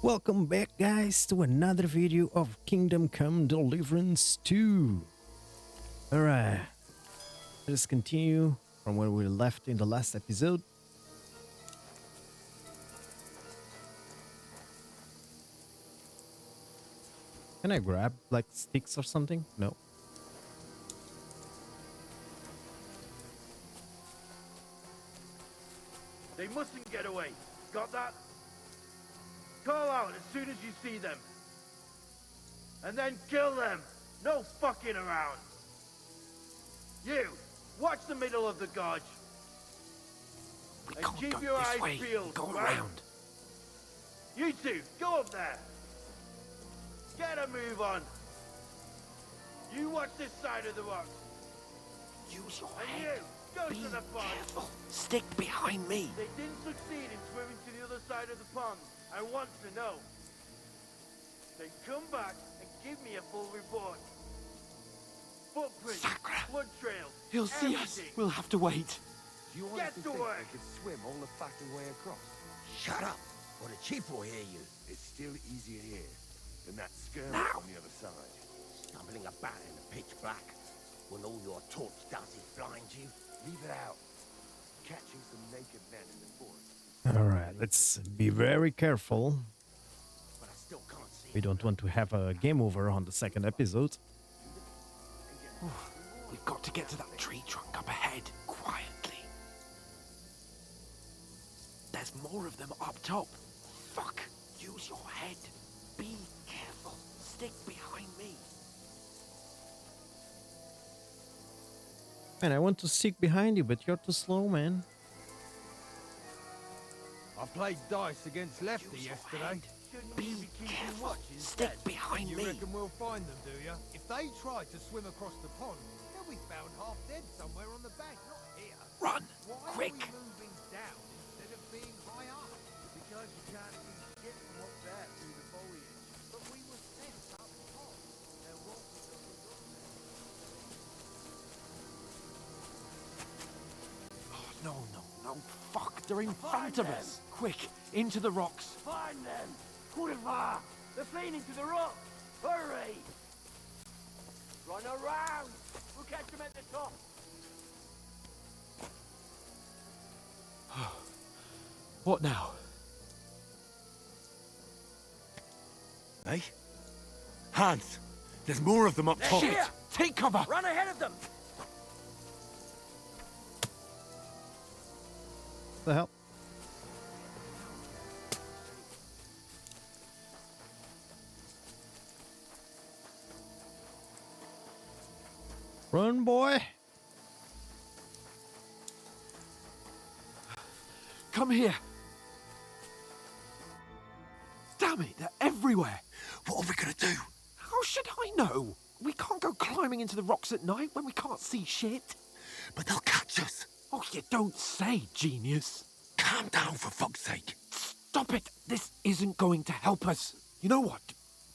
Welcome back, guys, to another video of Kingdom Come Deliverance 2. Alright, let's continue from where we left in the last episode. Can I grab, like, sticks or something? No. They mustn't get away. Got that? Call out as soon as you see them. And then kill them. No fucking around. You, watch the middle of the gorge. We And can't keep go your this eyes way. peeled, Go right? around. You two, go up there. Get a move on. You watch this side of the rocks. Use your And head. you, go Be to the pond. careful. Stick behind me. They didn't succeed in swimming to the other side of the pond. I want to know. Then come back and give me a full report. Footprints, Sacre. blood trails, He'll see us. everything. We'll have to wait. Do you Get honestly to think work. they could swim all the fucking way across? Shut up, or the chief will hear you. It's still easier here than that skirmish Now. on the other side. Stumbling about in the pitch black, when all your torch does is blind you. Leave it out. Catching some naked men in the forest. Alright, let's be very careful. But I still can't see. We don't want to have a game over on the second episode. We've got to get to that tree trunk up ahead, quietly. There's more of them up top. Fuck. Use your head. Be careful. Stick behind me. Man, I want to stick behind you, but you're too slow, man. I played dice against Lefty Use your yesterday. head. Shouldn't Be you be keeping careful. watch Stick instead? behind You me. reckon we'll find them, do you? If they try to swim across the pond, they'll be found half dead somewhere on the bank, not here. Run. Why Quick. are we moving down instead of being high up? Because you can't see shit from up there through the foliage. But we were sent up top. There won't be nothing up there. Oh, no. Fuck. They're in front of us. Quick. Into the rocks. Find them! Kurva! They're fleeing into the rock! Hurry! Run around! We'll catch them at the top! What now? Hey? Hans! There's more of them up top! Here! Take cover. Run ahead of them! What the hell? Run, boy! Come here. Damn it, they're everywhere. What are we gonna do? How should I know? We can't go climbing into the rocks at night when we can't see shit. But they'll catch us! Oh, you don't say, genius. Calm down, for fuck's sake! Stop it. This isn't going to help us. You know what?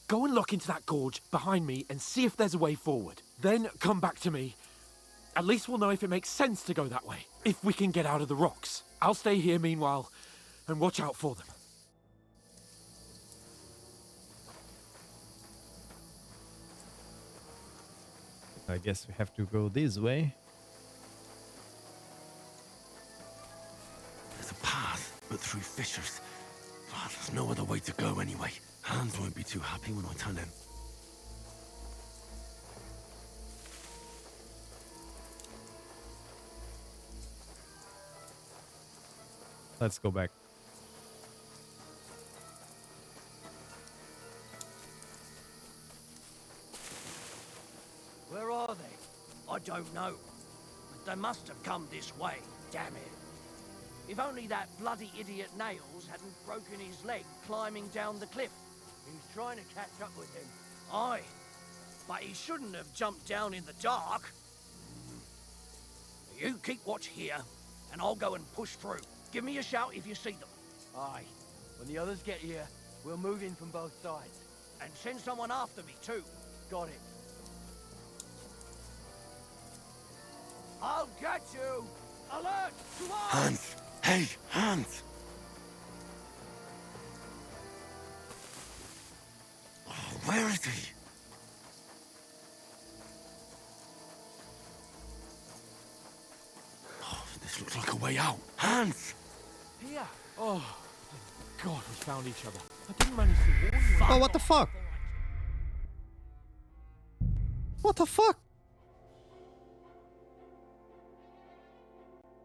Go and look into that gorge behind me and see if there's a way forward. Then come back to me. At least we'll know if it makes sense to go that way. If we can get out of the rocks. I'll stay here meanwhile and watch out for them. I guess we have to go this way. There's a path, but through fissures. Oh, there's no other way to go anyway. Hans won't be too happy when I tell him. Let's go back. Where are they? I don't know. But they must have come this way, damn it. If only that bloody idiot Nails hadn't broken his leg climbing down the cliff. He's trying to catch up with him. Aye, but he shouldn't have jumped down in the dark. You keep watch here, and I'll go and push through. Give me a shout if you see them. Aye. When the others get here, we'll move in from both sides. And send someone after me, too. Got it. I'll get you! Alert! To arms! Hans! Hey, Hans! where is he? Oh, this looks like a way out. Hans! Here. Oh, thank God we found each other. I didn't manage to warn you. Oh, what the fuck? What the fuck?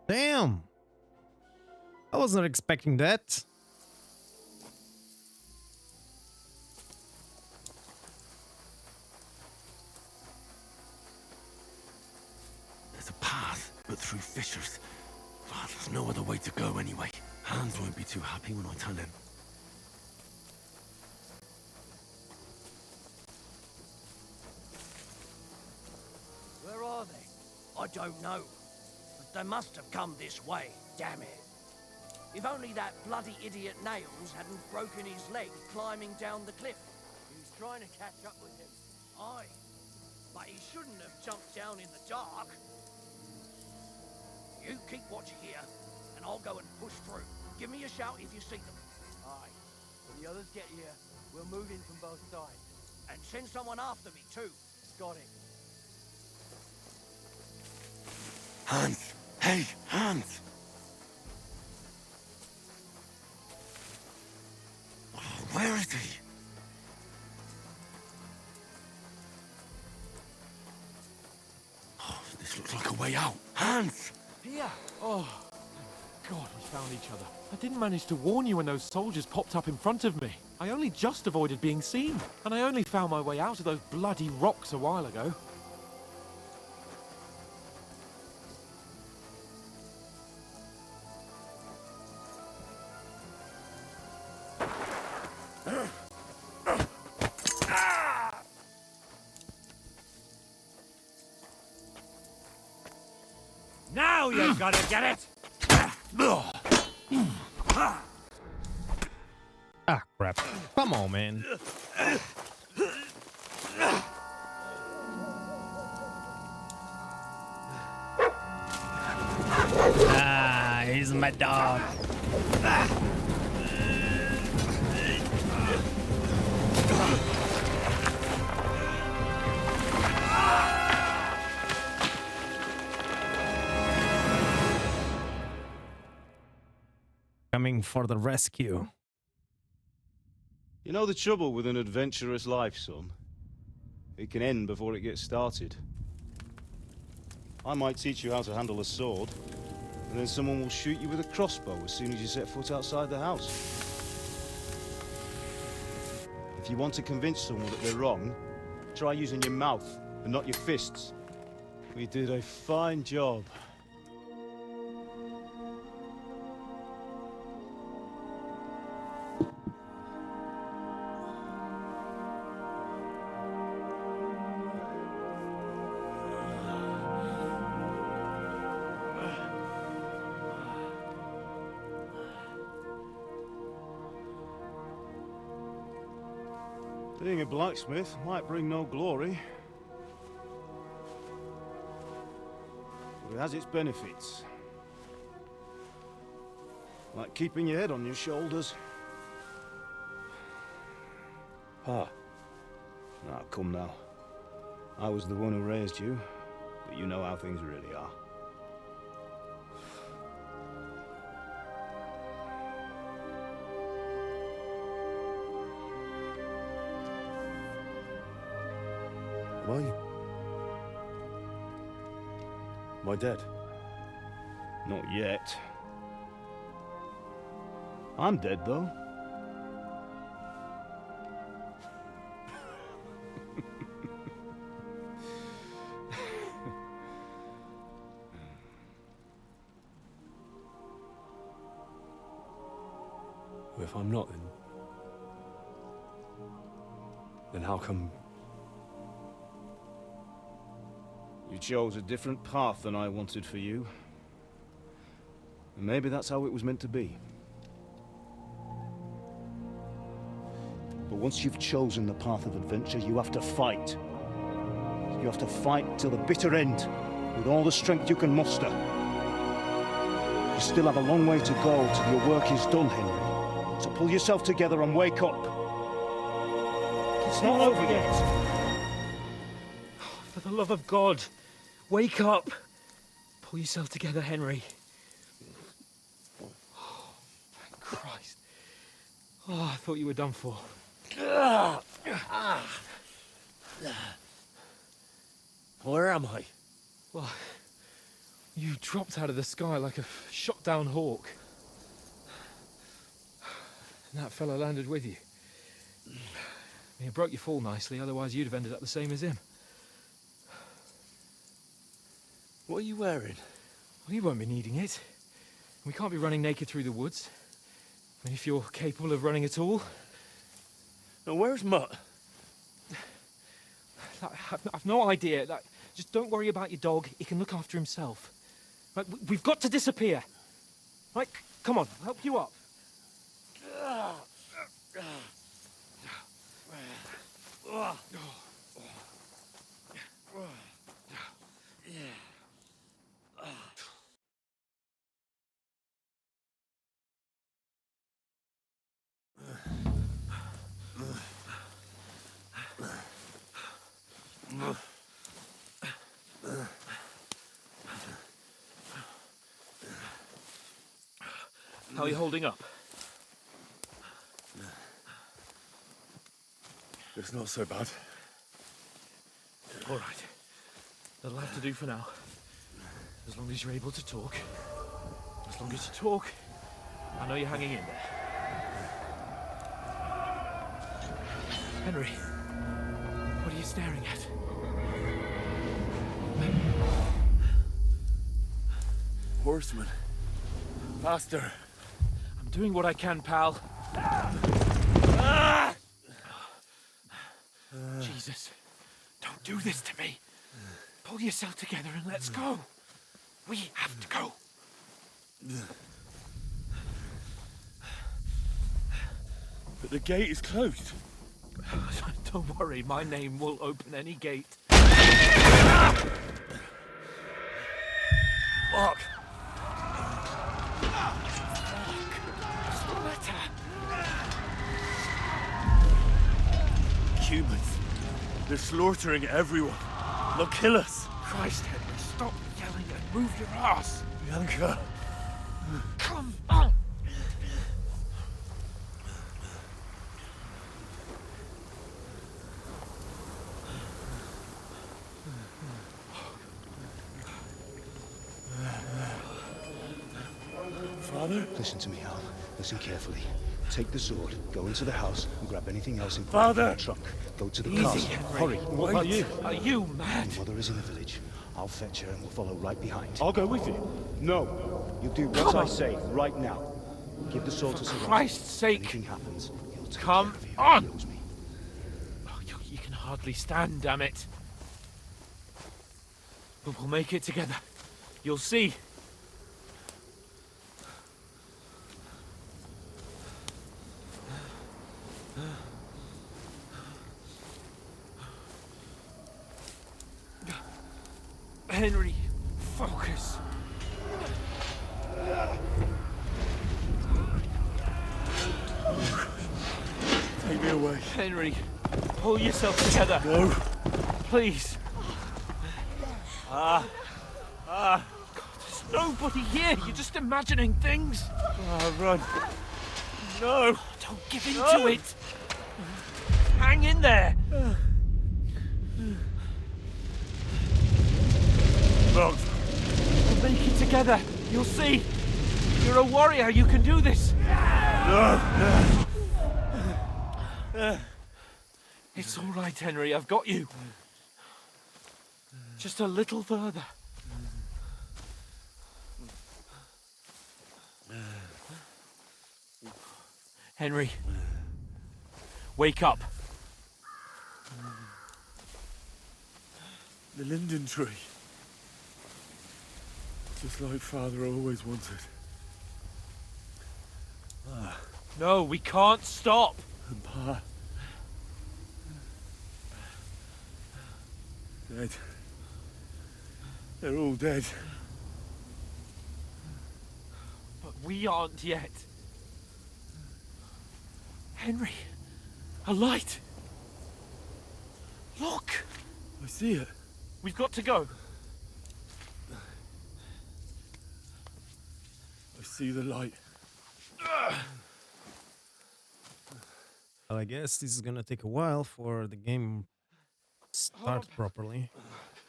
Damn. I was not expecting that. There's a path, but through fissures. Oh, there's no other way to go anyway. Hans won't be too happy when I tell him. Where are they? I don't know. But they must have come this way, damn it. If only that bloody idiot Nails hadn't broken his leg climbing down the cliff. He was trying to catch up with him. Aye. But he shouldn't have jumped down in the dark. You keep watch here, and I'll go and push through. Give me a shout if you see them. Aye. When the others get here, we'll move in from both sides. And send someone after me, too. Got it. Hans! Hey, Hans! Oh, where is he? Oh, this looks like a way out. Hans! Here. Oh, thank God we found each other. I didn't manage to warn you when those soldiers popped up in front of me. I only just avoided being seen. And I only found my way out of those bloody rocks a while ago. Now you've got to get it! Ah, crap. Come on, man. Ah, he's my dog. Coming for the rescue. You know the trouble with an adventurous life, son? It can end before it gets started. I might teach you how to handle a sword, and then someone will shoot you with a crossbow as soon as you set foot outside the house. If you want to convince someone that they're wrong, try using your mouth and not your fists. We did a fine job. Being a blacksmith might bring no glory, but it has its benefits. Like keeping your head on your shoulders. Ah. Now, come now. I was the one who raised you, but you know how things really are. Why? Am I dead? Not yet. I'm dead, though. Well, if I'm not, then how come... You chose a different path than I wanted for you. And maybe that's how it was meant to be. But once you've chosen the path of adventure, you have to fight. You have to fight till the bitter end, with all the strength you can muster. You still have a long way to go till your work is done, Henry. So pull yourself together and wake up. It's not over yet. For the love of God, wake up. Pull yourself together, Henry. Oh, thank Christ. Oh, I thought you were done for. Where am I? Well, you dropped out of the sky like a shot-down hawk. And that fella landed with you. He broke your fall nicely, otherwise you'd have ended up the same as him. What are you wearing? Well, you won't be needing it. We can't be running naked through the woods. I mean, if you're capable of running at all. Now, where's Mutt? I've no idea. Just don't worry about your dog. He can look after himself. Right, we've got to disappear. Right, come on, I'll help you up. How are you holding up? It's not so bad. All right. That'll have to do for now. As long as you're able to talk. As long as you talk, I know you're hanging in there. Henry, what are you staring at? Horseman. Faster. I'm doing what I can, pal. Jesus, don't do this to me. Pull yourself together and let's go. We have to go. But the gate is closed. Don't worry, my name will open any gate. Fuck. What's the matter? Humans. They're slaughtering everyone. They'll kill us. Christ, Henry, stop yelling and move your ass. Bianca. Come on. Father? Listen to me, Hal. Listen carefully. Take the sword, go into the house, and grab anything else in Father! the truck. Go to the Easy, car. Henry. Hurry. What about you? Are you mad? Your mother is in the village. I'll fetch her and we'll follow right behind. I'll go with you. No. You do what Come I on. say right now. Give the sword to For Sarai. Christ's sake. Anything happens, he'll take Come care of you. on. He knows me. Oh, you can hardly stand, damn it. But we'll make it together. You'll see. Henry, focus. Take me away. Henry, pull yourself together. No. Please. God, there's nobody here. You're just imagining things. Run. No. Don't give in to it. Hang in there. Mount. We'll make it together. You'll see. You're a warrior. You can do this. No. It's all right, Henry. I've got you. Just a little further. Henry, wake up. The linden tree. Just like Father always wanted. No, we can't stop. And Pa. Dead. They're all dead. But we aren't yet. Henry, a light. Look! I see it. We've got to go. I see the light. Well, I guess this is gonna take a while for the game start properly.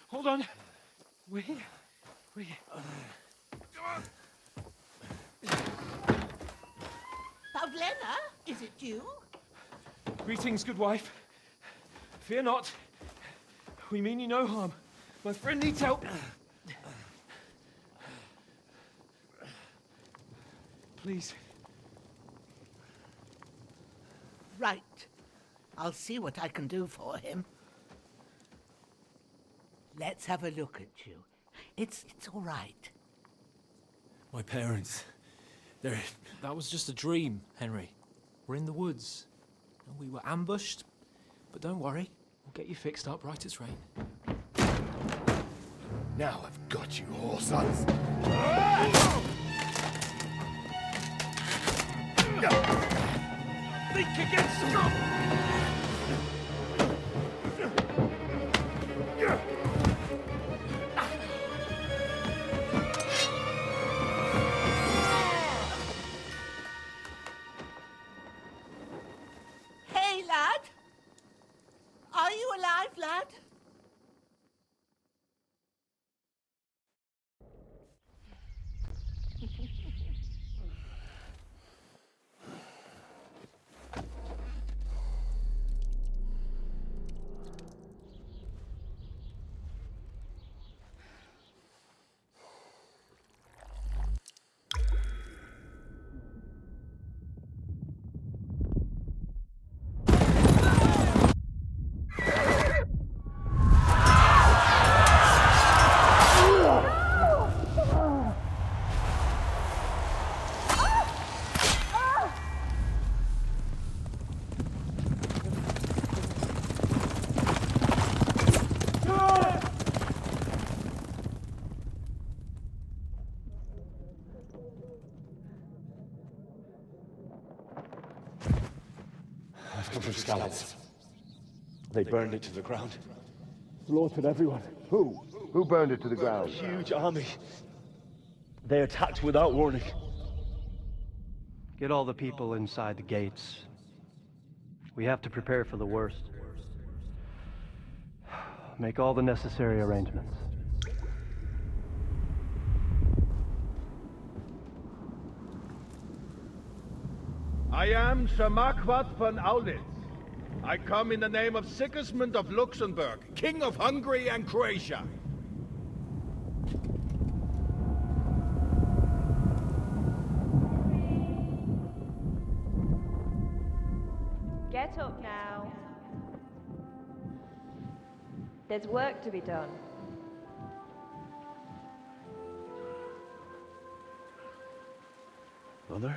Hold on. We're here. We're here. Pavlena, is it you? Greetings, good wife. Fear not. We mean you no harm. My friend needs help. Please. Right. I'll see what I can do for him. Let's have a look at you. It's all right. My parents. They're... That was just a dream, Henry. We're in the woods. And we were ambushed. But don't worry. We'll get you fixed up right as rain. Now I've got you, whoresons. Think against Skoll! Hey, lad! Are you alive, lad? I've come from Scallops. They burned it to the ground. Slaughtered everyone. Who? Who burned it to the ground? Huge army. They attacked without warning. Get all the people inside the gates. We have to prepare for the worst. Make all the necessary arrangements. I am Sir Marquardt von Aulitz. I come in the name of Sigismund of Luxembourg, King of Hungary and Croatia. Get up now. There's work to be done. Mother?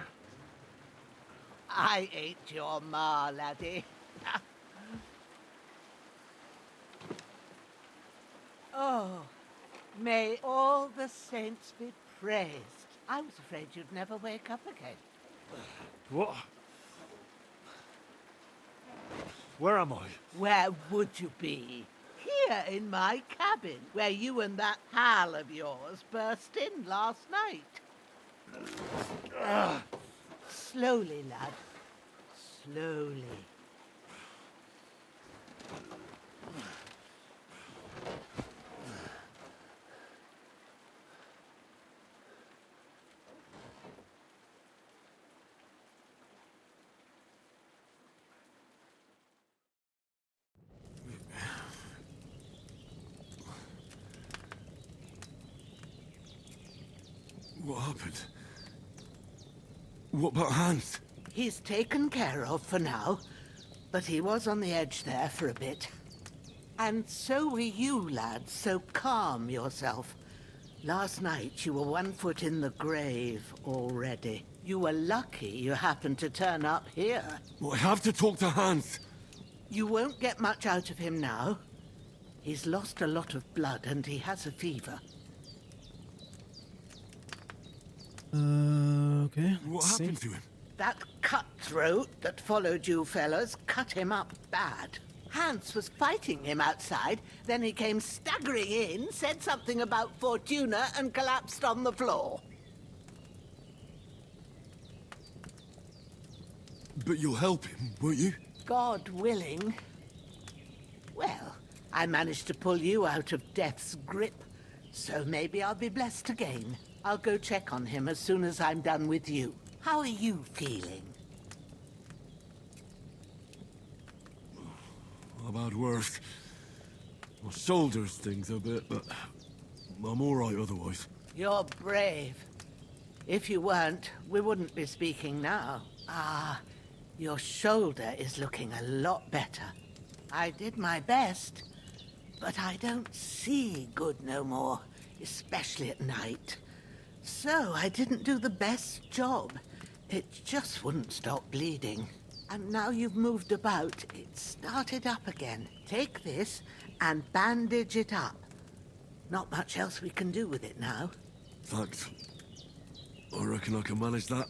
I ain't your ma, laddie. Oh, may all the saints be praised. I was afraid you'd never wake up again. What? Where am I? Where would you be? Here in my cabin, where you and that pal of yours burst in last night. Slowly, lad. Slowly. What happened? What about Hans? He's taken care of for now, but he was on the edge there for a bit. And so were you, lad, so calm yourself. Last night you were 1 foot in the grave already. You were lucky you happened to turn up here. Well, I have to talk to Hans. You won't get much out of him now. He's lost a lot of blood and he has a fever. Okay. What happened to him? That cutthroat that followed you fellas cut him up bad. Hans was fighting him outside, then he came staggering in, said something about Fortuna, and collapsed on the floor. But you'll help him, won't you? God willing. Well, I managed to pull you out of death's grip, so maybe I'll be blessed again. I'll go check on him as soon as I'm done with you. How are you feeling? I've had worse. My shoulder stings a bit, but I'm all right otherwise. You're brave. If you weren't, we wouldn't be speaking now. Ah, your shoulder is looking a lot better. I did my best, but I don't see good no more, especially at night. So I didn't do the best job. It just wouldn't stop bleeding. And now you've moved about, it started up again. Take this and bandage it up. Not much else we can do with it now. Thanks. I reckon I can manage that.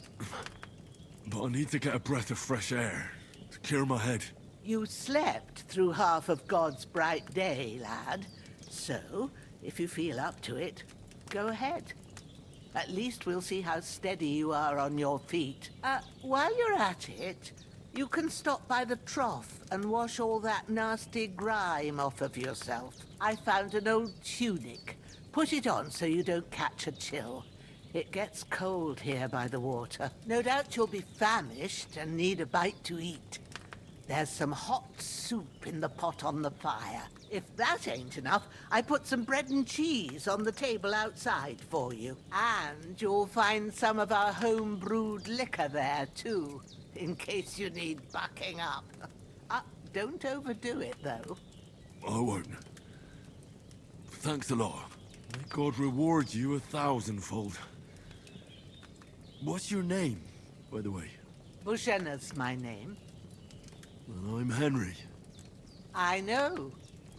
But I need to get a breath of fresh air to clear my head. You slept through half of God's bright day, lad. So, if you feel up to it, go ahead. At least we'll see how steady you are on your feet. While you're at it, you can stop by the trough and wash all that nasty grime off of yourself. I found an old tunic. Put it on so you don't catch a chill. It gets cold here by the water. No doubt you'll be famished and need a bite to eat. There's some hot soup in the pot on the fire. If that ain't enough, I put some bread and cheese on the table outside for you. And you'll find some of our home-brewed liquor there, too, in case you need bucking up. Don't overdo it, though. I won't. Thanks a lot. May God reward you 1,000-fold. What's your name, by the way? Bozhena's my name. And I'm Henry. I know.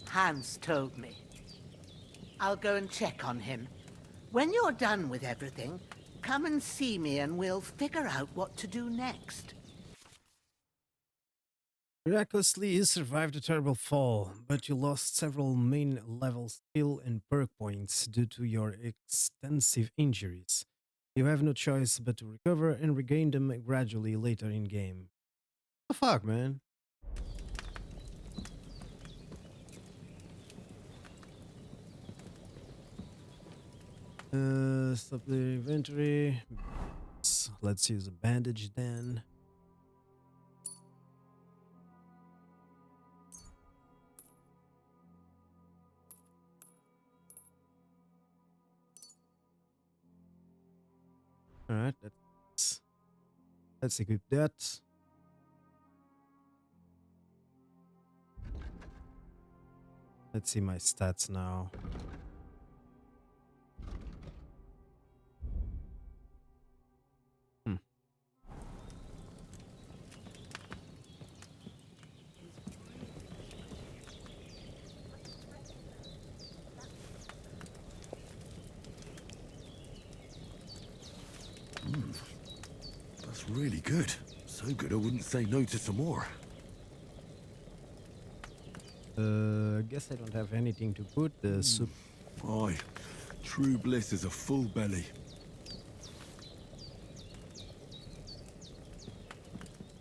Hans told me. I'll go and check on him. When you're done with everything, come and see me and we'll figure out what to do next. Miraculously, you survived a terrible fall, but you lost several main level skill and perk points due to your extensive injuries. You have no choice but to recover and regain them gradually later in game. What the fuck, man? Stop the inventory. Let's use a bandage then. All right, let's equip that. Let's see my stats now. That's really good. So good I wouldn't say no to some more. I guess I don't have anything to put the soup. Aye, true bliss is a full belly.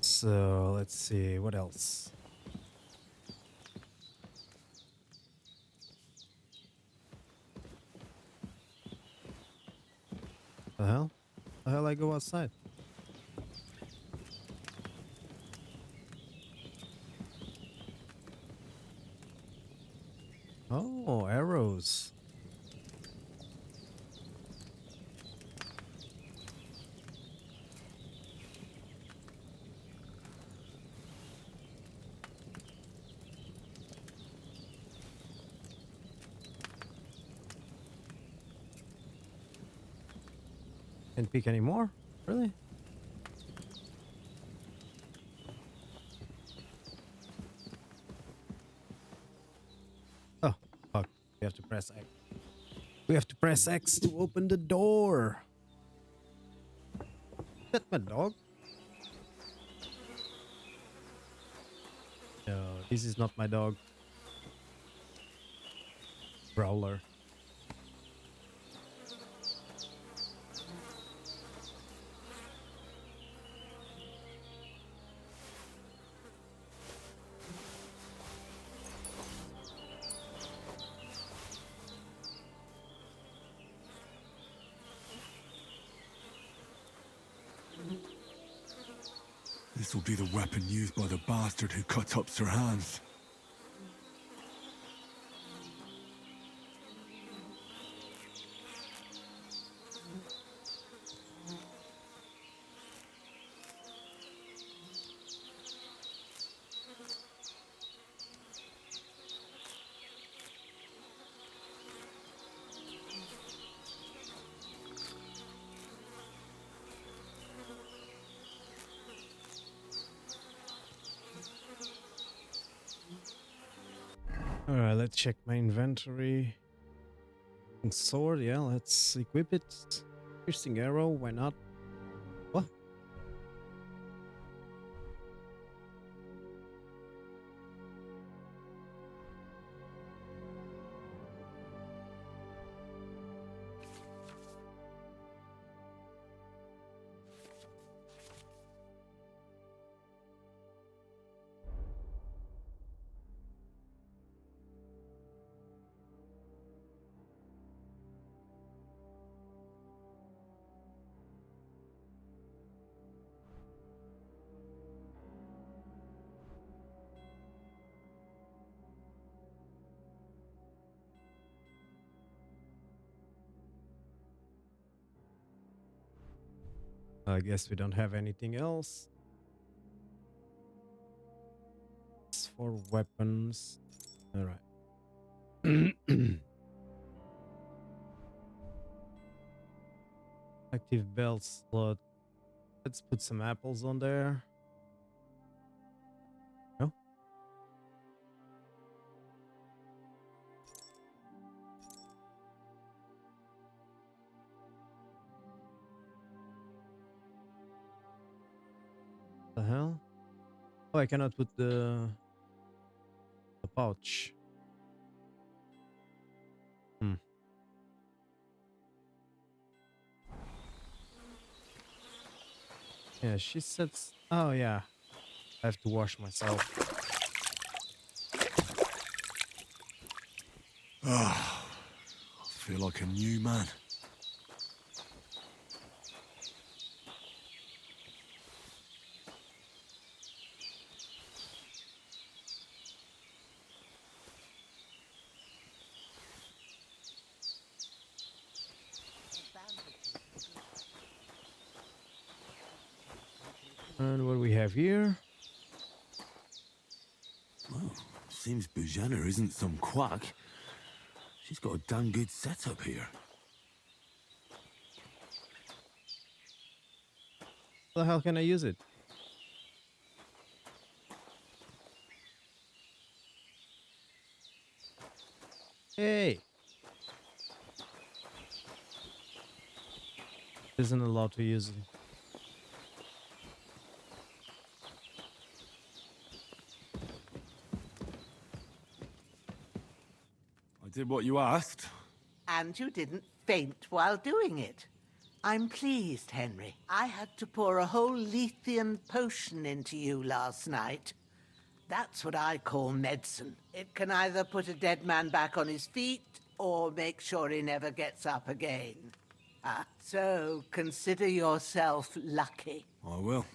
So let's see what else. The hell? The hell I go outside? Oh, arrows. Can't pick any more? Really? Oh, fuck. We have to press X. We have to press X to open the door. Is that my dog? No, this is not my dog. Growler. This will be the weapon used by the bastard who cut up Sir Hans. Alright, let's check my inventory. And sword, yeah, let's equip it. Piercing arrow, why not? What? I guess we don't have anything else. It's for weapons. Alright. Active belt slot. Let's put some apples on there. No? The hell? Oh, I cannot put the pouch. Hmm. Yeah, she said. Oh yeah, I have to wash myself. Ah, I feel like a new man. And what we have here? Well, seems Bozhena isn't some quack. She's got a damn good setup here. How the hell can I use it? Hey! Isn't allowed to use it. I did what you asked. And you didn't faint while doing it. I'm pleased, Henry. I had to pour a whole Lethean potion into you last night. That's what I call medicine. It can either put a dead man back on his feet or make sure he never gets up again. So consider yourself lucky. I will.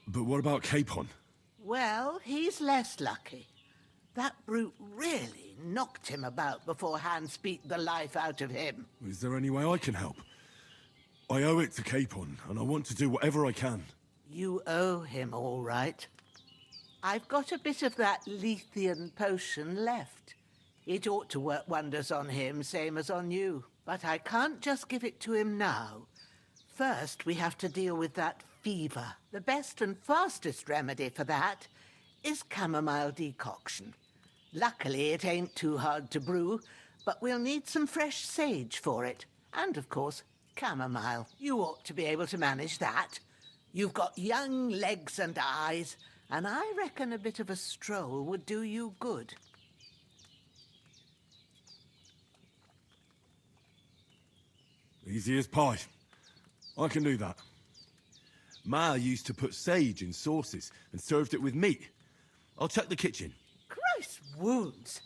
But what about Capon? Well, he's less lucky. That brute really knocked him about before Hans beat the life out of him. Is there any way I can help? I owe it to Capon, and I want to do whatever I can. You owe him, all right. I've got a bit of that Lethean potion left. It ought to work wonders on him, same as on you. But I can't just give it to him now. First, we have to deal with that fever. The best and fastest remedy for that is chamomile decoction. Luckily, it ain't too hard to brew, but we'll need some fresh sage for it. And, of course, chamomile. You ought to be able to manage that. You've got young legs and eyes, and I reckon a bit of a stroll would do you good. Easy as pie. I can do that. Ma used to put sage in sauces and served it with meat. I'll check the kitchen. Christ wounds!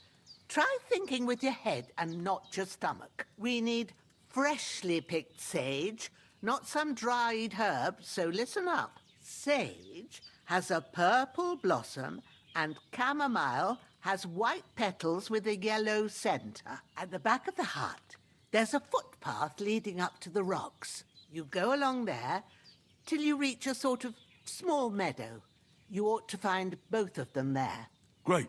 Try thinking with your head and not your stomach. We need freshly picked sage, not some dried herb, so listen up. Sage has a purple blossom and chamomile has white petals with a yellow centre. At the back of the hut, there's a footpath leading up to the rocks. You go along there till you reach a sort of small meadow. You ought to find both of them there. Great.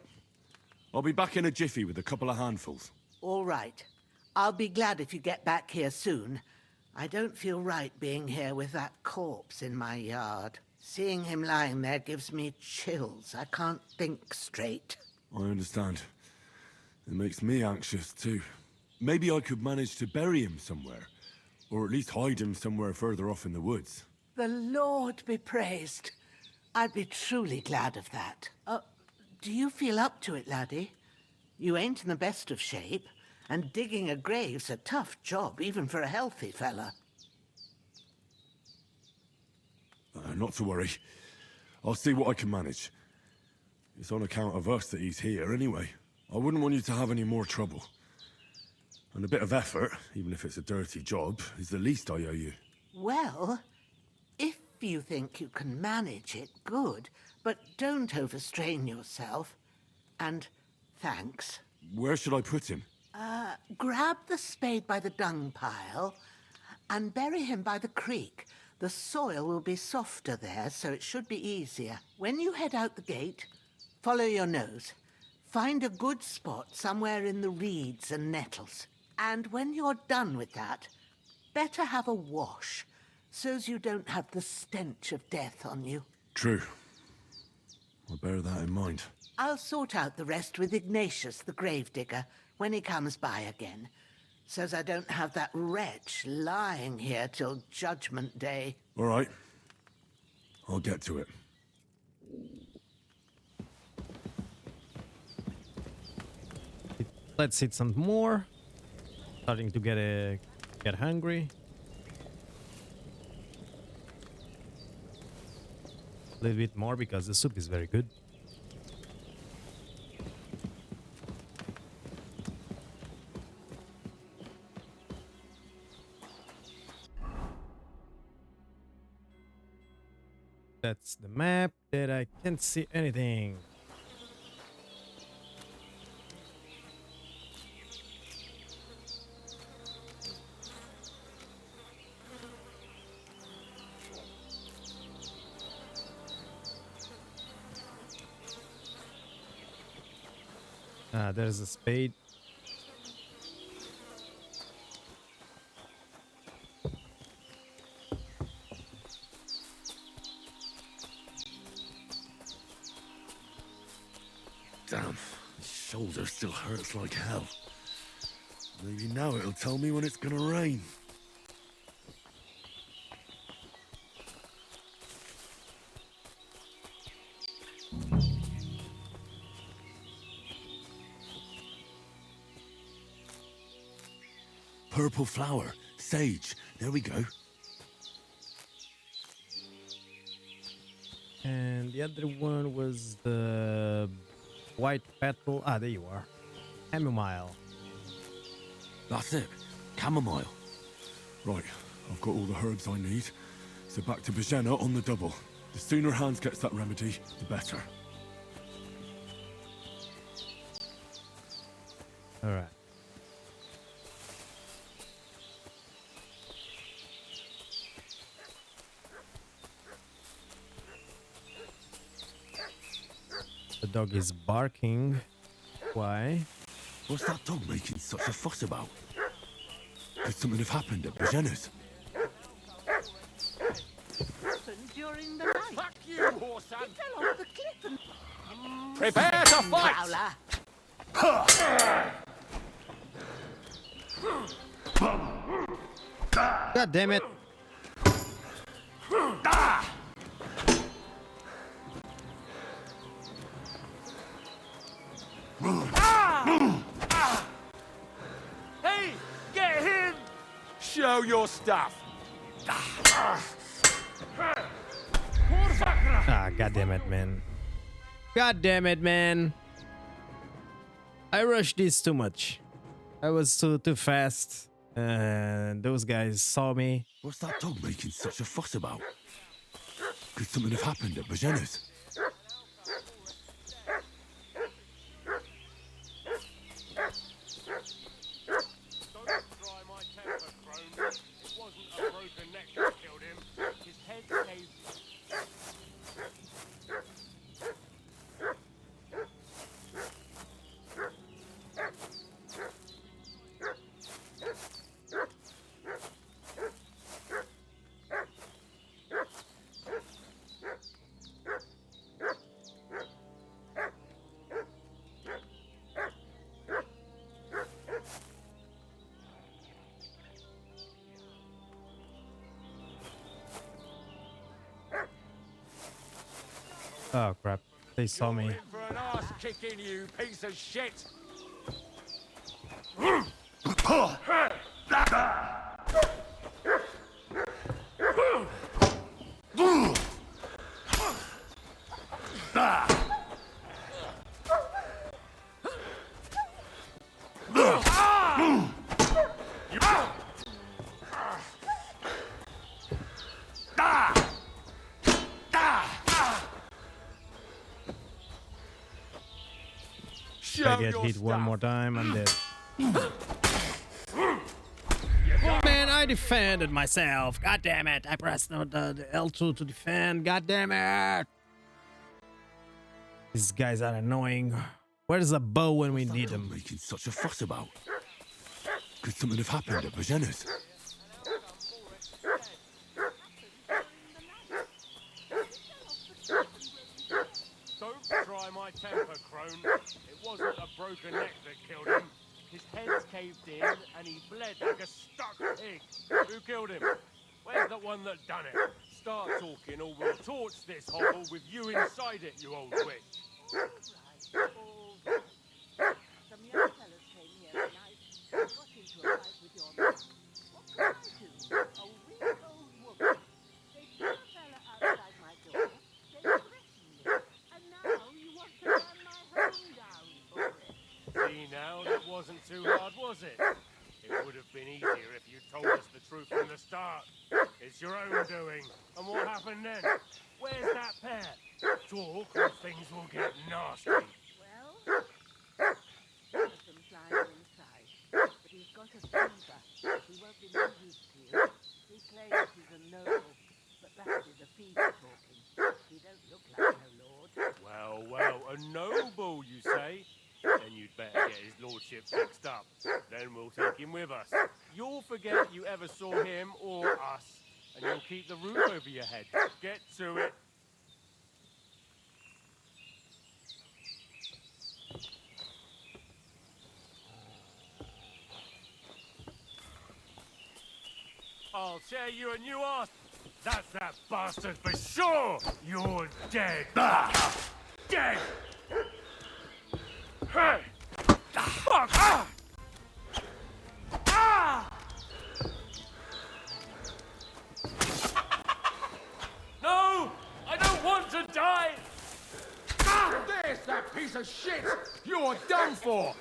I'll be back in a jiffy with a couple of handfuls. All right. I'll be glad if you get back here soon. I don't feel right being here with that corpse in my yard. Seeing him lying there gives me chills. I can't think straight. I understand. It makes me anxious too. Maybe I could manage to bury him somewhere. Or at least hide him somewhere further off in the woods. The Lord be praised. I'd be truly glad of that. Do you feel up to it, laddie? You ain't in the best of shape, and digging a grave's a tough job, even for a healthy fella. Not to worry. I'll see what I can manage. It's on account of us that he's here anyway. I wouldn't want you to have any more trouble. And a bit of effort, even if it's a dirty job, is the least I owe you. Well, if you think you can manage it, good. But don't overstrain yourself. And thanks. Where should I put him? Grab the spade by the dung pile and bury him by the creek. The soil will be softer there, so it should be easier. When you head out the gate, follow your nose. Find a good spot somewhere in the reeds and nettles. And when you're done with that, better have a wash, so's you don't have the stench of death on you. True. I'll bear that in mind. I'll sort out the rest with Ignatius, the gravedigger, when he comes by again, so's I don't have that wretch lying here till Judgment Day. All right. I'll get to it. Let's eat some more. Starting to get hungry. A little bit more because the soup is very good. That's the map that I can't see anything. There's a spade. Damn, my shoulder still hurts like hell. Maybe now it'll tell me when it's gonna rain. Purple flower, sage, there we go. And the other one was the white petal. Ah, there you are. Chamomile. That's it, chamomile. Right, I've got all the herbs I need. So back to Bozhena on the double. The sooner Hans gets that remedy, the better. All right. The dog is barking. Why? What's that dog making such a fuss about? Could something have happened at Bozhena's? Happened during the night. Fuck you, horse! He fell off the cliff and... Prepare to fight! God damn it. Hey, get him! Show your stuff. Ah, god damn it, man. God damn it, man. I rushed this too much. I was too fast. And those guys saw me. What's that dog making such a fuss about? Could something have happened at Bozhena's? Oh crap. They saw me. For an ass kicking, you piece of shit! I get hit one more time, I'm dead. Man, I defended myself. God damn it. I pressed the L2 to defend. God damn it. These guys are annoying. Where's the bow when we need them? Making such a fuss about? Could something have happened at Bozhena's? Don't try my temper, crone. It wasn't a broken neck that killed him. His head's caved in and he bled like a stuck pig. Who killed him? Where's the one that done it? Start talking or we'll torch this hovel with you inside it, you old witch. Some young fellas came here tonight and got into a fight with your man. What could I do? A weak old woman. They threw a fella outside my door. They threatened me. And now you want to burn my home down for it. See now, that wasn't too hard, was it? It would have been easier if you told us the truth from the start. It's your own doing. And what happened then? Where's that pair? Talk or things will get nasty. Well, one of them flying inside. But he's got a fever. He won't be no use to you. He claims he's a noble. But that is a fever talking. He don't look like no lord. Well, a noble, you say? Then you'd better get his lordship fixed up. Then we'll take him with us. You'll forget you ever saw him or us, and you'll keep the roof over your head. Get to it. I'll tear you a new ass. That's that bastard for sure. You're dead. Dead. Hey! Fuck! Ah! Ah! No! I don't want to die! Ah! There's that piece of shit! You're done for!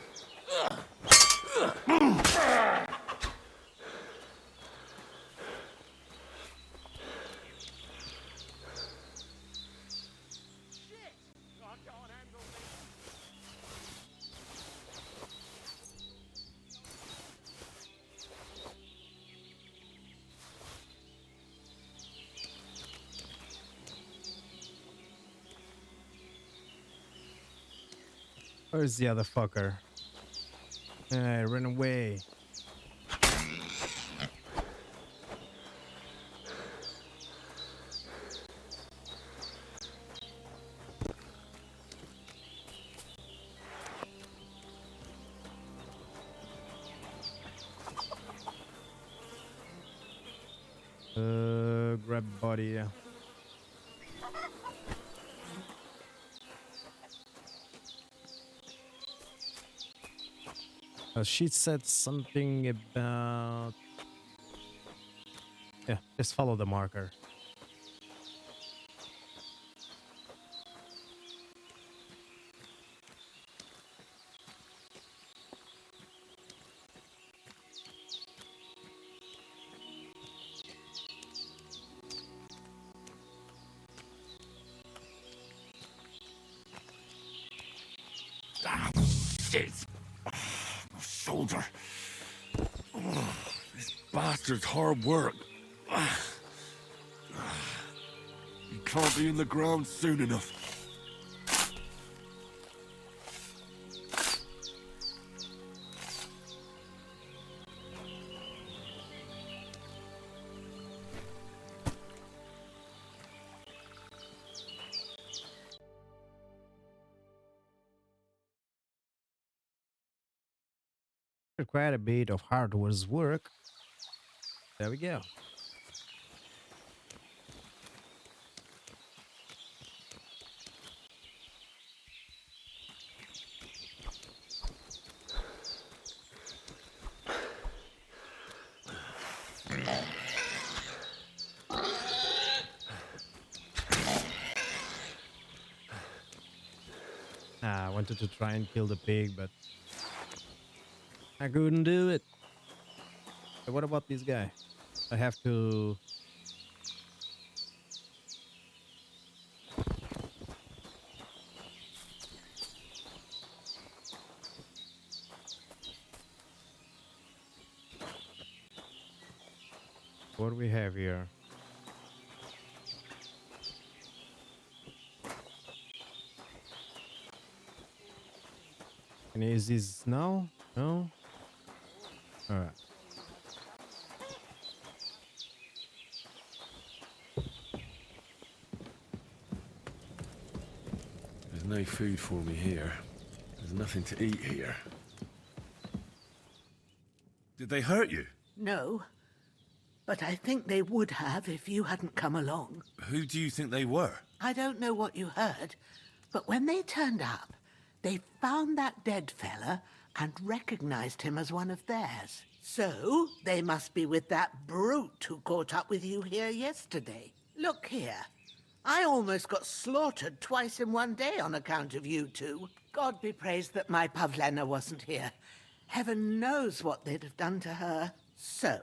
Where's the other fucker? Hey, run away. Grab body, yeah. She said something about... Yeah, just follow the marker. Ah, shit! My shoulder. This bastard's hard work. You can't be in the ground soon enough. Quite a bit of hardware's work. There we go. I wanted to try and kill the pig, but I couldn't do it. So what about this guy? I have to... What do we have here? And is this now? No? Alright. There's no food for me here. There's nothing to eat here. Did they hurt you? No, but I think they would have if you hadn't come along. Who do you think they were? I don't know what you heard, but when they turned up, they found that dead fella and recognized him as one of theirs. So, they must be with that brute who caught up with you here yesterday. Look here. I almost got slaughtered twice in one day on account of you two. God be praised that my Pavlena wasn't here. Heaven knows what they'd have done to her. So,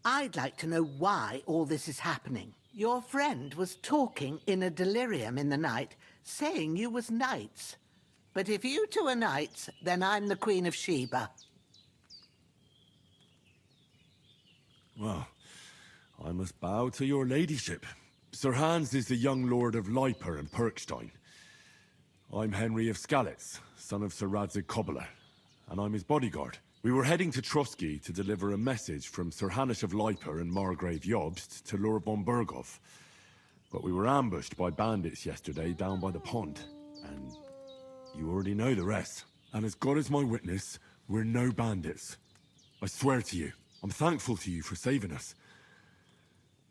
I'd like to know why all this is happening. Your friend was talking in a delirium in the night, saying you was knights. But if you two are knights, then I'm the Queen of Sheba. Well, I must bow to your ladyship. Sir Hans is the young lord of Leiper and Perkstein. I'm Henry of Skalitz, son of Sir Radzig Kobyla, and I'm his bodyguard. We were heading to Trotsky to deliver a message from Sir Hanish of Leiper and Margrave Jobst to Lord von Berghoff. But we were ambushed by bandits yesterday down by the pond, and you already know the rest. And as God is my witness, we're no bandits. I swear to you, I'm thankful to you for saving us.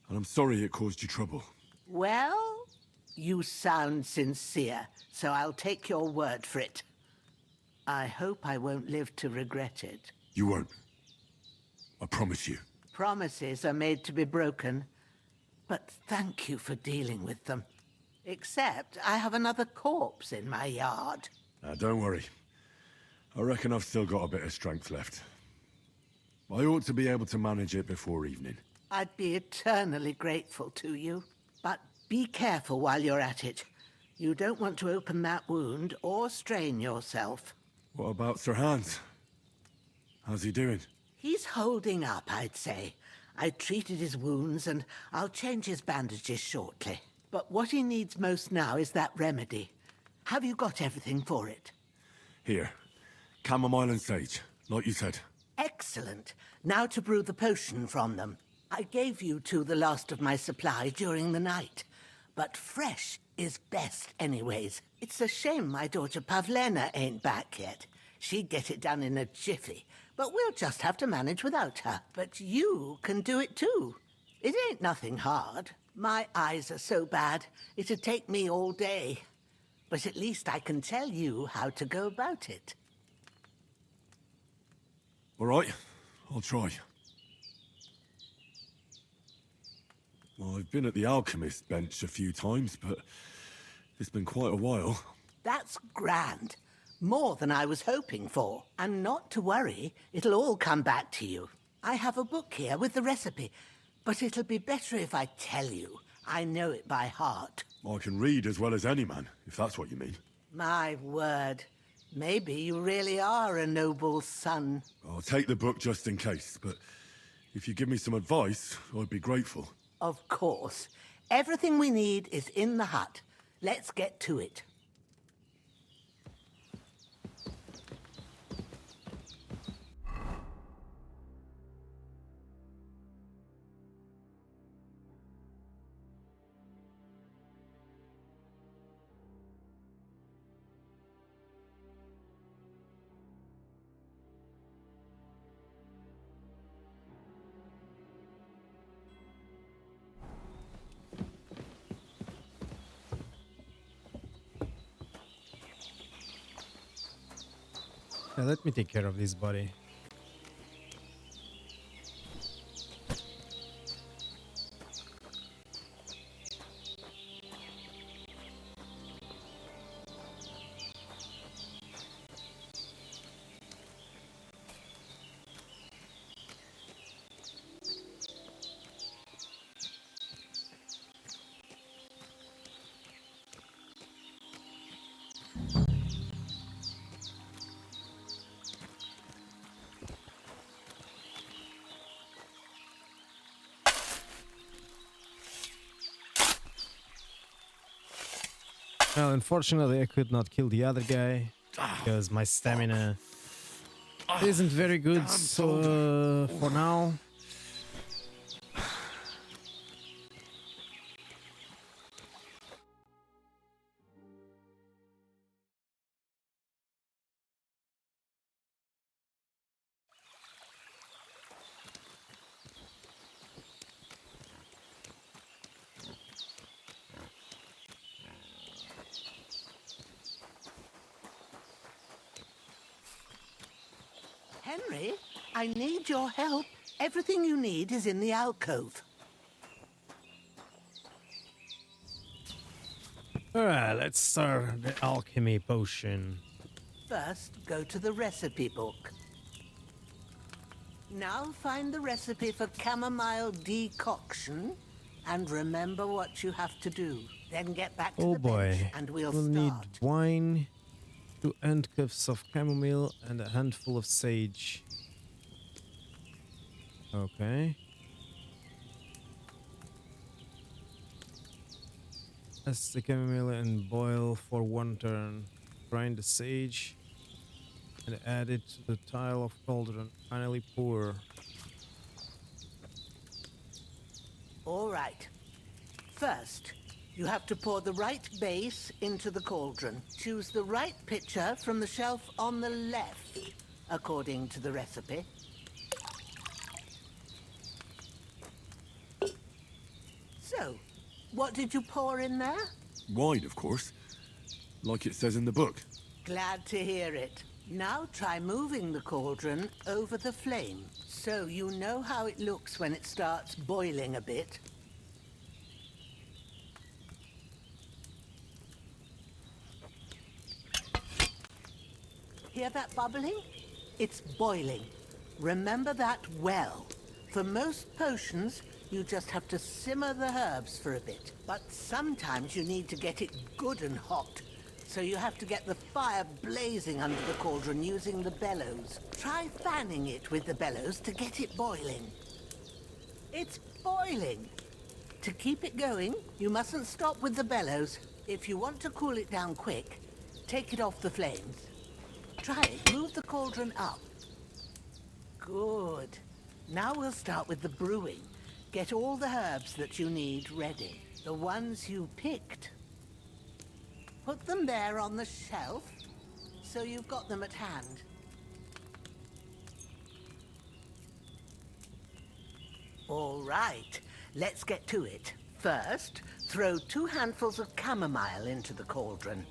And I'm sorry it caused you trouble. Well, you sound sincere, so I'll take your word for it. I hope I won't live to regret it. You won't. I promise you. Promises are made to be broken, but thank you for dealing with them. Except I have another corpse in my yard. Don't worry. I reckon I've still got a bit of strength left. I ought to be able to manage it before evening. I'd be eternally grateful to you. But be careful while you're at it. You don't want to open that wound or strain yourself. What about Sir Hans? How's he doing? He's holding up, I'd say. I treated his wounds and I'll change his bandages shortly. But what he needs most now is that remedy. Have you got everything for it? Here. Chamomile and sage, like you said. Excellent. Now to brew the potion from them. I gave you two the last of my supply during the night. But fresh is best anyways. It's a shame my daughter Pavlena ain't back yet. She'd get it done in a jiffy. But we'll just have to manage without her. But you can do it too. It ain't nothing hard. My eyes are so bad, it'd take me all day. But at least I can tell you how to go about it. All right, I'll try. Well, I've been at the alchemist bench a few times, but it's been quite a while. That's grand. More than I was hoping for. And not to worry, it'll all come back to you. I have a book here with the recipe, but it'll be better if I tell you. I know it by heart. I can read as well as any man, if that's what you mean. My word. Maybe you really are a noble son. I'll take the book just in case, but if you give me some advice, I'd be grateful. Of course. Everything we need is in the hut. Let's get to it. Yeah, let me take care of this body. Well, unfortunately, I could not kill the other guy because my stamina isn't very good. So for now, Henry, I need your help. Everything you need is in the alcove. alright, let's start the alchemy potion. First, go to the recipe book. Now find the recipe for chamomile decoction and remember what you have to do. Then get back to the bench and we'll need start. wine, 2 handcuffs of chamomile, and a handful of sage. Okay. Press the chamomile and boil for 1 turn. Grind the sage and add it to the tile of cauldron. Finally pour. All right. First, you have to pour the right base into the cauldron. Choose the right pitcher from the shelf on the left, according to the recipe. So, what did you pour in there? Wine, of course. Like it says in the book. Glad to hear it. Now try moving the cauldron over the flame, so you know how it looks when it starts boiling a bit. Hear that bubbling? It's boiling. Remember that well. For most potions, you just have to simmer the herbs for a bit. But sometimes you need to get it good and hot. So you have to get the fire blazing under the cauldron using the bellows. Try fanning it with the bellows to get it boiling. It's boiling. To keep it going, you mustn't stop with the bellows. If you want to cool it down quick, take it off the flames. Try it. Move the cauldron up. Good. Now we'll start with the brewing. Get all the herbs that you need ready. The ones you picked. Put them there on the shelf, so you've got them at hand. All right, let's get to it. First, throw 2 handfuls of chamomile into the cauldron.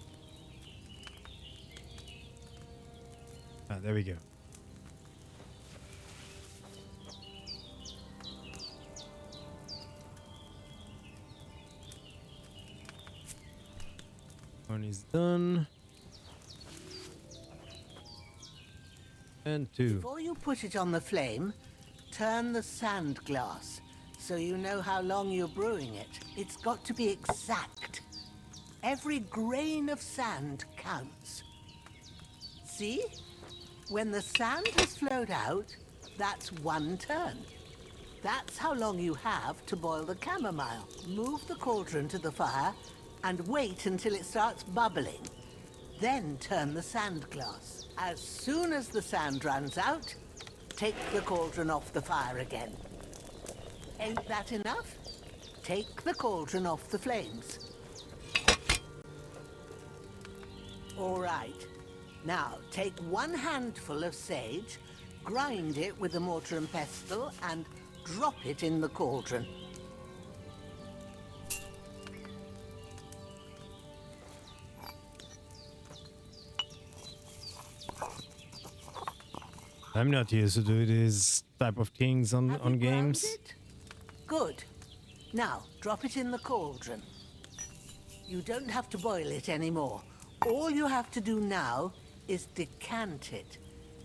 Ah, there we go. is done. And 2. Before you put it on the flame, turn the sand glass so you know how long you're brewing it. It's got to be exact. Every grain of sand counts. See? When the sand has flowed out, that's 1 turn. That's how long you have to boil the chamomile. Move the cauldron to the fire and wait until it starts bubbling. Then turn the sand glass. As soon as the sand runs out, take the cauldron off the fire again. Ain't that enough? Take the cauldron off the flames. All right. Now, take 1 handful of sage, grind it with a mortar and pestle, and drop it in the cauldron. I'm not used to do this type of things on games. It? Good. Now, drop it in the cauldron. You don't have to boil it anymore. All you have to do now is decant it.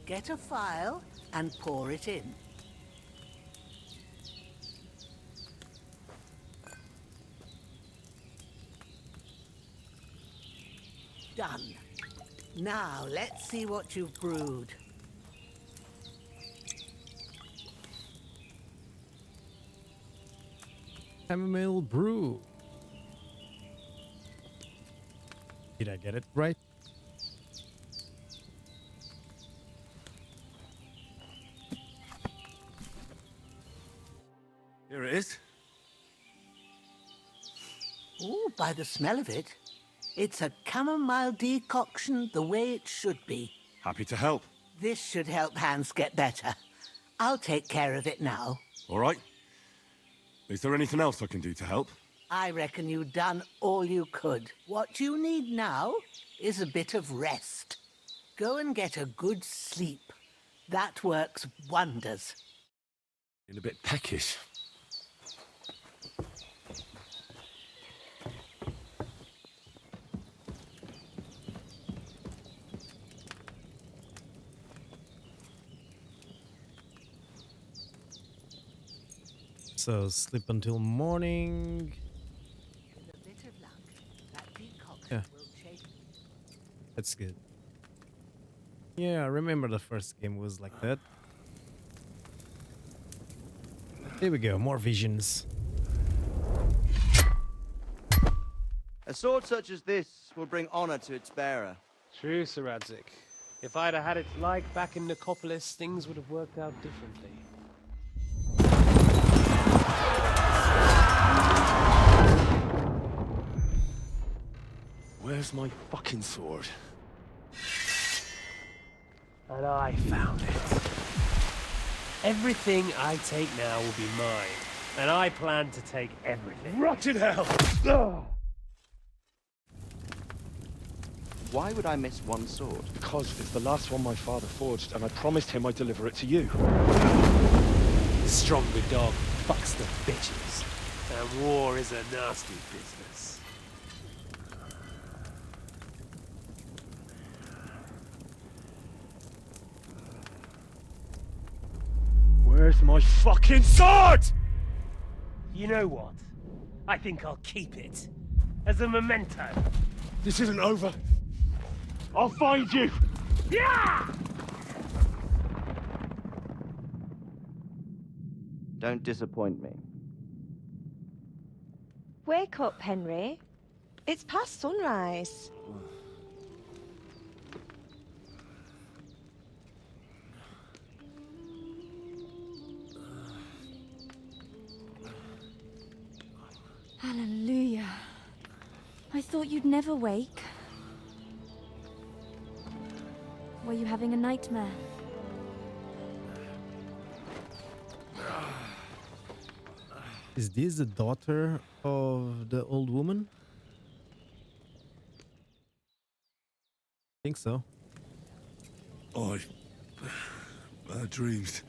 Get a phial and pour it in. Done. Now, let's see what you've brewed. Chamomile brew. Did I get it right? Here it is. Ooh, by the smell of it, it's a chamomile decoction the way it should be. Happy to help. This should help Hans get better. I'll take care of it now. All right. Is there anything else I can do to help? I reckon you've done all you could. What you need now is a bit of rest. Go and get a good sleep. That works wonders. Been a bit peckish. So sleep until morning. With a bit of luck, that decoction Yeah. will change. That's good. Yeah, I remember the first game was like that. Here we go, more visions. A sword such as this will bring honor to its bearer. True, Sir Radzik. If I'd have had it like back in Nicopolis, things would have worked out differently. Where's my fucking sword? And I found it. Everything I take now will be mine. And I plan to take everything. Rotten hell! Ugh. Why would I miss one sword? Because it's the last one my father forged, and I promised him I'd deliver it to you. The stronger dog fucks the bitches. And war is a nasty business. Where's my fucking sword? You know what? I think I'll keep it. As a memento. This isn't over. I'll find you! Yeah! Don't disappoint me. Wake up, Henry. It's past sunrise. Hallelujah. I thought you'd never wake. Were you having a nightmare? Is this the daughter of the old woman? I think so. Bad dreams.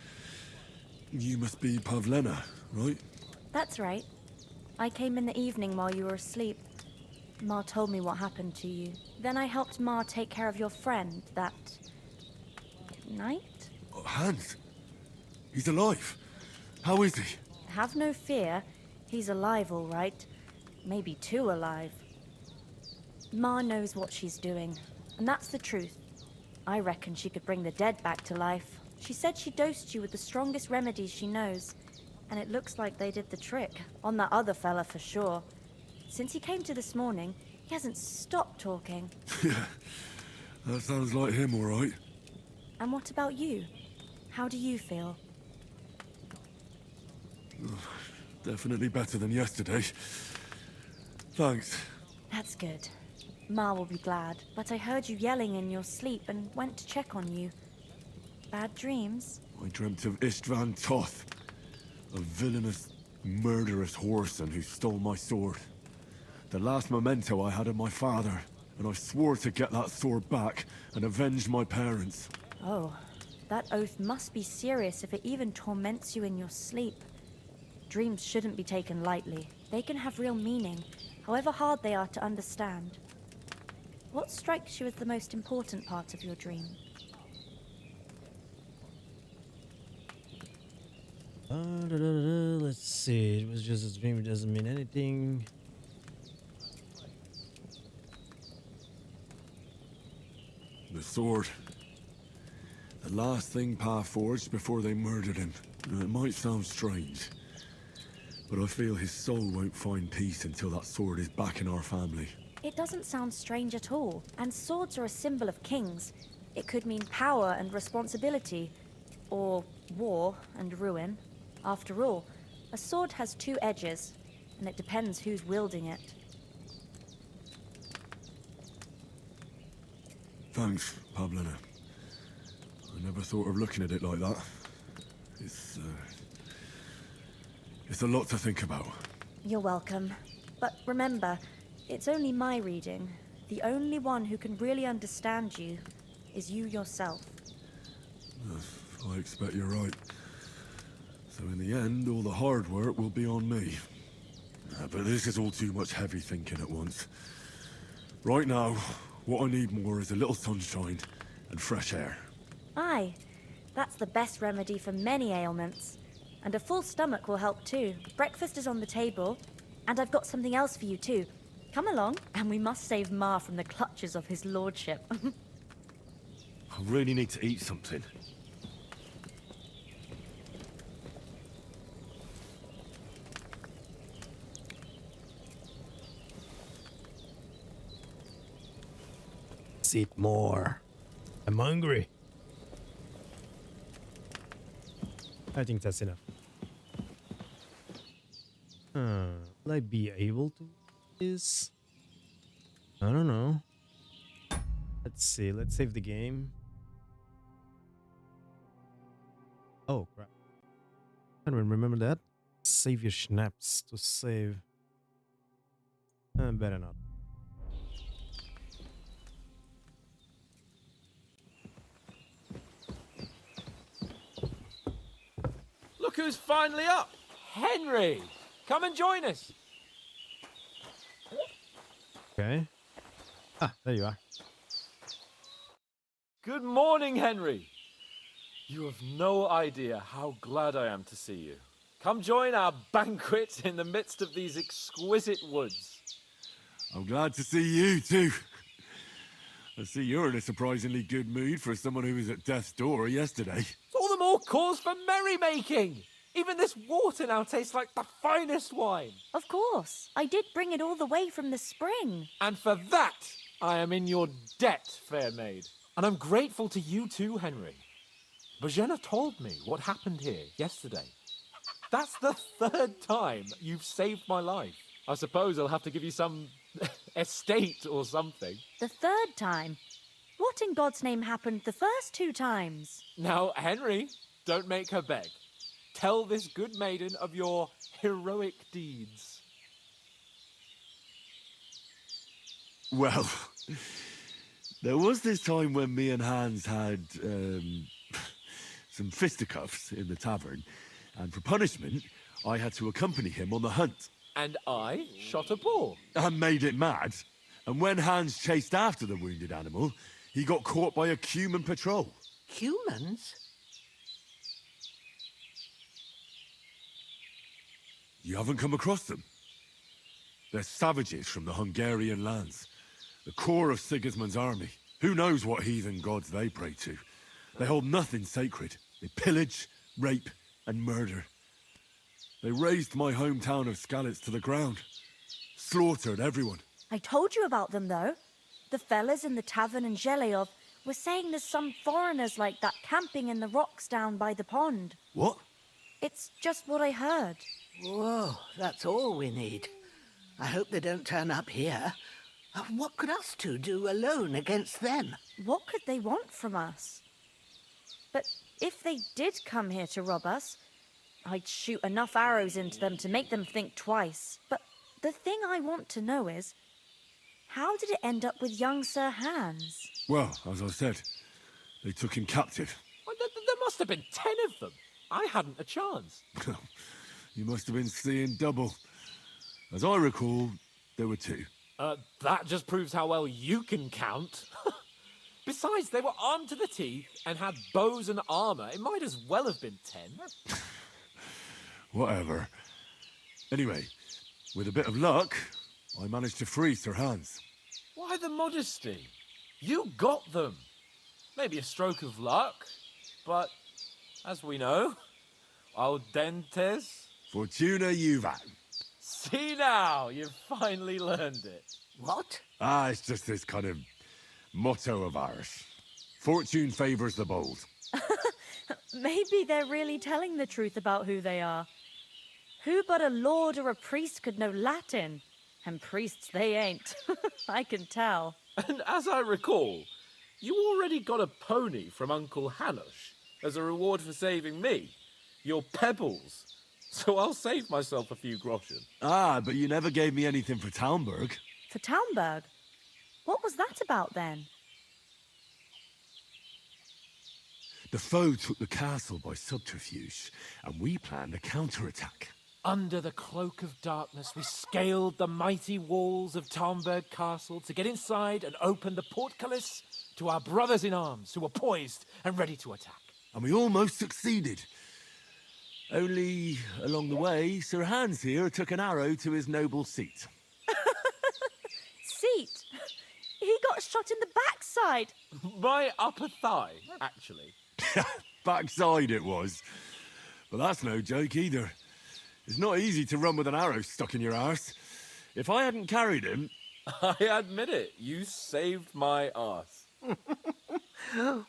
You must be Pavlena, right? That's right. I came in the evening while you were asleep. Ma told me what happened to you. Then I helped Ma take care of your friend that night? Oh, Hans? He's alive. How is he? Have no fear. He's alive, all right. Maybe too alive. Ma knows what she's doing, and that's the truth. I reckon she could bring the dead back to life. She said she dosed you with the strongest remedies she knows, and it looks like they did the trick. On that other fella for sure. Since he came to this morning, he hasn't stopped talking. Yeah, that sounds like him, all right. And what about you? How do you feel? Definitely better than yesterday. Thanks. That's good. Ma will be glad, but I heard you yelling in your sleep and went to check on you. Bad dreams? I dreamt of Istvan Toth, a villainous, murderous whoreson who stole my sword. The last memento I had of my father, and I swore to get that sword back and avenge my parents. Oh, that oath must be serious if it even torments you in your sleep. Dreams shouldn't be taken lightly. They can have real meaning, however hard they are to understand. What strikes you as the most important part of your dream? Let's see. It was just a dream. It doesn't mean anything. The sword. The last thing Pa forged before they murdered him. It might sound strange, but I feel his soul won't find peace until that sword is back in our family. It doesn't sound strange at all, and swords are a symbol of kings. It could mean power and responsibility, or war and ruin. After all, a sword has two edges, and it depends who's wielding it. Thanks, Pavlena. I never thought of looking at it like that. It's a lot to think about. You're welcome. But remember, it's only my reading. The only one who can really understand you is you yourself. I expect you're right. So in the end, all the hard work will be on me. But this is all too much heavy thinking at once. Right now, what I need more is a little sunshine and fresh air. Aye, that's the best remedy for many ailments. And a full stomach will help too. Breakfast is on the table, and I've got something else for you too. Come along, and we must save Ma from the clutches of his lordship. I really need to eat something. Let's eat more. I'm hungry. I think that's enough. Will I be able to do this? I don't know. Let's see. Let's save the game. Oh, crap. I don't remember that. Save your schnapps to save. Better not. Look who's finally up! Henry! Come and join us! Okay. Ah, there you are. Good morning, Henry! You have no idea how glad I am to see you. Come join our banquet in the midst of these exquisite woods. I'm glad to see you too. I see you're in a surprisingly good mood for someone who was at death's door yesterday. All the more cause for merrymaking! Even this water now tastes like the finest wine. Of course. I did bring it all the way from the spring. And for that, I am in your debt, fair maid. And I'm grateful to you too, Henry. Bozhena told me what happened here yesterday. That's the third time you've saved my life. I suppose I'll have to give you some estate or something. The third time? What in God's name happened the first two times? Now, Henry, don't make her beg. Tell this good maiden of your heroic deeds. Well, there was this time when me and Hans had some fisticuffs in the tavern, and for punishment, I had to accompany him on the hunt. And I shot a boar. And made it mad. And when Hans chased after the wounded animal, he got caught by a human patrol. Humans? You haven't come across them? They're savages from the Hungarian lands. The core of Sigismund's army. Who knows what heathen gods they pray to? They hold nothing sacred. They pillage, rape, and murder. They razed my hometown of Skalitz to the ground. Slaughtered everyone. I told you about them, though. The fellas in the tavern in Zheleov were saying there's some foreigners like that camping in the rocks down by the pond. What? It's just what I heard. Whoa, that's all we need. I hope they don't turn up here. What could us two do alone against them? What could they want from us? But if they did come here to rob us, I'd shoot enough arrows into them to make them think twice. But the thing I want to know is, how did it end up with young Sir Hans? Well, as I said, they took him captive. Well, there must have been 10 of them. I hadn't a chance. You must have been seeing double. As I recall, there were 2. That just proves how well you can count. Besides, they were armed to the teeth and had bows and armor. It might as well have been 10. Whatever. Anyway, with a bit of luck, I managed to free Sir Hans. Why the modesty? You got them. Maybe a stroke of luck, but as we know, audentes. Fortuna juvat. See now, you've finally learned it. What? It's just this kind of motto of ours. Fortune favors the bold. Maybe they're really telling the truth about who they are. Who but a lord or a priest could know Latin? And priests they ain't. I can tell. And as I recall, you already got a pony from Uncle Hanush as a reward for saving me. Your pebbles. So I'll save myself a few groschen. But you never gave me anything for Talmberg. For Talmberg? What was that about then? The foe took the castle by subterfuge, and we planned a counterattack. Under the cloak of darkness, we scaled the mighty walls of Talmberg Castle to get inside and open the portcullis to our brothers in arms who were poised and ready to attack. And we almost succeeded. Only, along the way, Sir Hans here took an arrow to his noble seat. Seat? He got shot in the backside. My upper thigh, actually. Backside it was. But that's no joke either. It's not easy to run with an arrow stuck in your arse. If I hadn't carried him... I admit it, you saved my arse.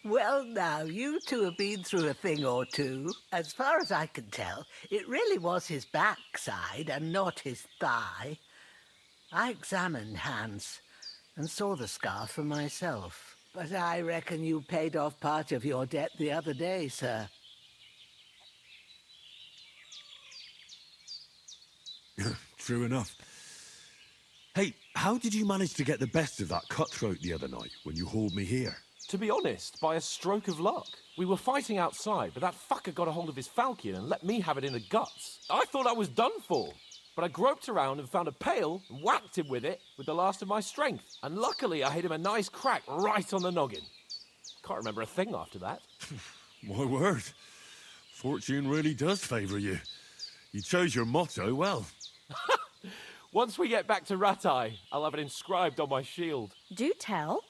Well, now, you two have been through a thing or two. As far as I can tell, it really was his backside and not his thigh. I examined Hans and saw the scar for myself. But I reckon you paid off part of your debt the other day, sir. True enough. Hey, how did you manage to get the best of that cutthroat the other night when you hauled me here? To be honest, by a stroke of luck. We were fighting outside, but that fucker got a hold of his falchion and let me have it in the guts. I thought I was done for. But I groped around and found a pail and whacked him with it with the last of my strength. And luckily I hit him a nice crack right on the noggin. Can't remember a thing after that. My word. Fortune really does favour you. You chose your motto well. Once we get back to Ratai, I'll have it inscribed on my shield. Do tell.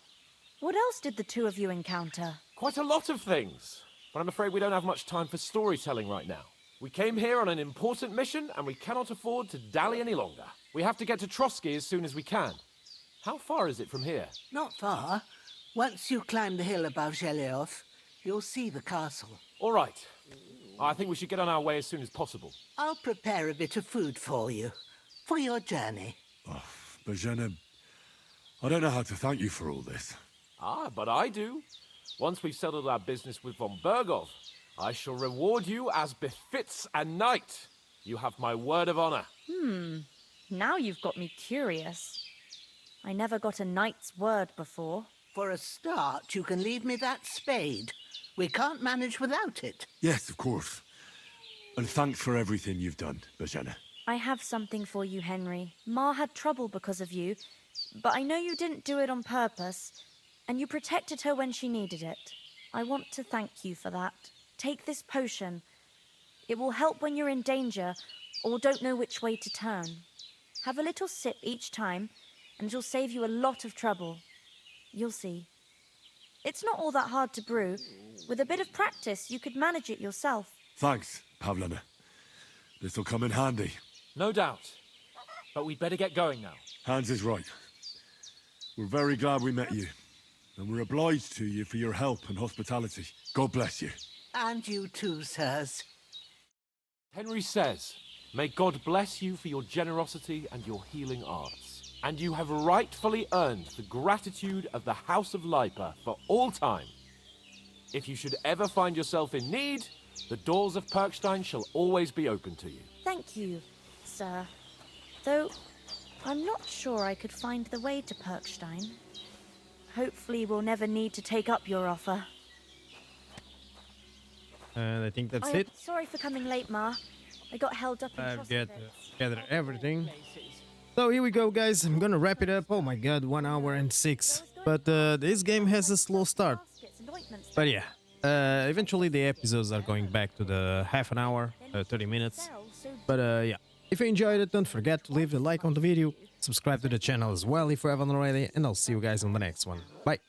What else did the two of you encounter? Quite a lot of things. But I'm afraid we don't have much time for storytelling right now. We came here on an important mission, and we cannot afford to dally any longer. We have to get to Trotsky as soon as we can. How far is it from here? Not far. Once you climb the hill above Zheleov, you'll see the castle. All right. I think we should get on our way as soon as possible. I'll prepare a bit of food for you, for your journey. Oh, Bozhena, I don't know how to thank you for all this. But I do. Once we've settled our business with von Bergov, I shall reward you as befits a knight. You have my word of honor. Now you've got me curious. I never got a knight's word before. For a start, you can leave me that spade. We can't manage without it. Yes, of course. And thanks for everything you've done, Bozhena. I have something for you, Henry. Ma had trouble because of you. but I know you didn't do it on purpose, and you protected her when she needed it. I want to thank you for that. Take this potion. It will help when you're in danger or don't know which way to turn. Have a little sip each time, and it'll save you a lot of trouble. You'll see. It's not all that hard to brew. With a bit of practice, you could manage it yourself. Thanks, Pavlena. This'll come in handy. No doubt. But we'd better get going now. Hans is right. We're very glad we met you. And we're obliged to you for your help and hospitality. God bless you. And you too, sirs. Henry says, may God bless you for your generosity and your healing arts. And you have rightfully earned the gratitude of the House of Lipa for all time. If you should ever find yourself in need, the doors of Perkstein shall always be open to you. Thank you, sir. Though, I'm not sure I could find the way to Perkstein. Hopefully we'll never need to take up your offer. And I think that's I'm it. sorry for coming late, Ma. I got held up in I've traffic. gathered everything. So here we go, guys. I'm gonna wrap it up. Oh my god, 1 hour and 6. But this game has a slow start. But yeah, eventually the episodes are going back to the half an hour, 30 minutes. But yeah, if you enjoyed it, don't forget to leave a like on the video. Subscribe to the channel as well if you haven't already. And I'll see you guys on the next one. Bye.